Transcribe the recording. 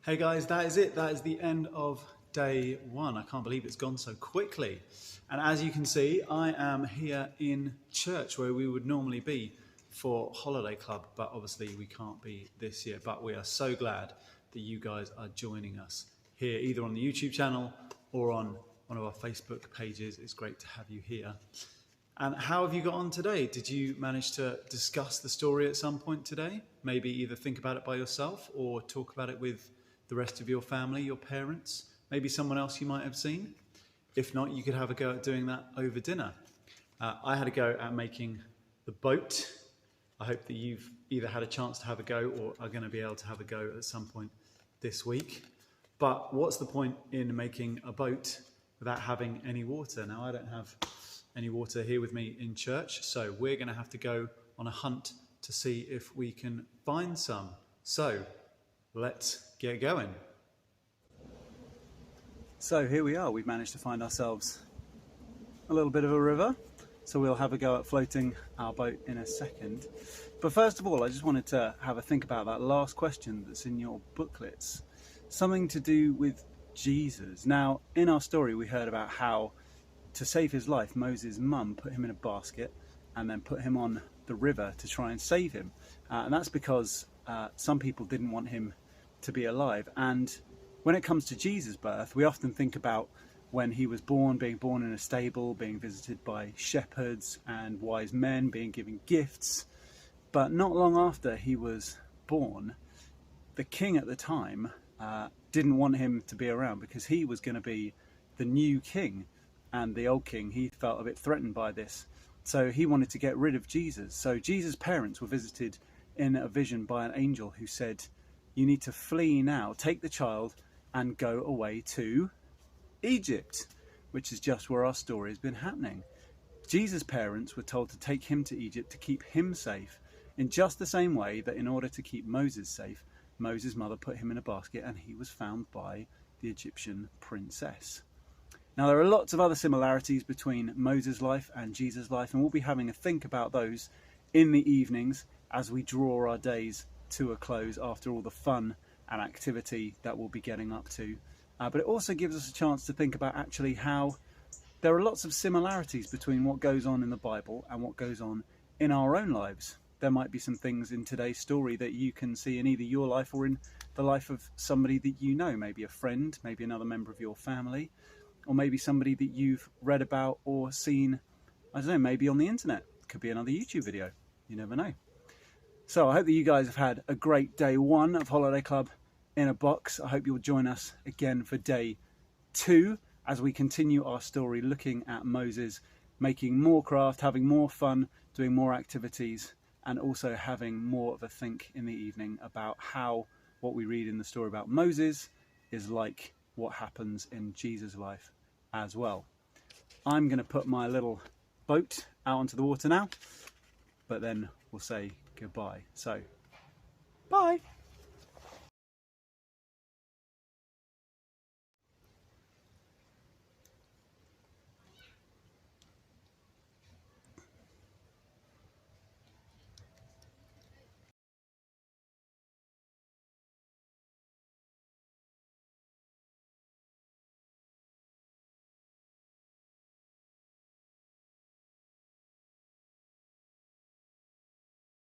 Hey guys, that is it. That is the end of day one. I can't believe it's gone so quickly. And as you can see, I am here in church where we would normally be for Holiday Club, but obviously we can't be this year. But we are so glad that you guys are joining us here, either on the YouTube channel or on one of our Facebook pages. It's great to have you here. And how have you got on today? Did you manage to discuss the story at some point today? Maybe either think about it by yourself or talk about it with the rest of your family, your parents, maybe someone else you might have seen. If not, you could have a go at doing that over dinner. I had a go at making the boat. I hope that you've either had a chance to have a go or are going to be able to have a go at some point this week. But what's the point in making a boat without having any water? Now, I don't have any water here with me in church, so we're going to have to go on a hunt to see if we can find some. So let's get going. So here we are. We've managed to find ourselves a little bit of a river, so we'll have a go at floating our boat in a second. But first of all, I just wanted to have a think about that last question that's in your booklets, something to do with Jesus. Now, in our story, we heard about how to save his life, Moses' mum put him in a basket and then put him on the river to try and save him. And that's because some people didn't want him to be alive. And when it comes to Jesus' birth, we often think about when he was born, being born in a stable, being visited by shepherds and wise men, being given gifts. But not long after he was born, the king at the time didn't want him to be around because he was going to be the new king. And the old king, he felt a bit threatened by this. So he wanted to get rid of Jesus. So Jesus' parents were visited in a vision by an angel who said, you need to flee now, take the child and go away to Egypt, which is just where our story has been happening. Jesus' parents were told to take him to Egypt to keep him safe, in just the same way that in order to keep Moses safe, Moses' mother put him in a basket and he was found by the Egyptian princess. Now, there are lots of other similarities between Moses' life and Jesus' life, and we'll be having a think about those in the evenings as we draw our days to a close after all the fun and activity that we'll be getting up to. But it also gives us a chance to think about actually how there are lots of similarities between what goes on in the Bible and what goes on in our own lives. There might be some things in today's story that you can see in either your life or in the life of somebody that you know, maybe a friend, maybe another member of your family, or maybe somebody that you've read about or seen, I don't know, maybe on the internet. It could be another YouTube video. You never know. So I hope that you guys have had a great day one of Holiday Club in a Box. I hope you'll join us again for day two as we continue our story looking at Moses, making more craft, having more fun, doing more activities, and also having more of a think in the evening about how what we read in the story about Moses is like what happens in Jesus' life as well. I'm going to put my little boat out onto the water now, but then we'll say goodbye. So, bye!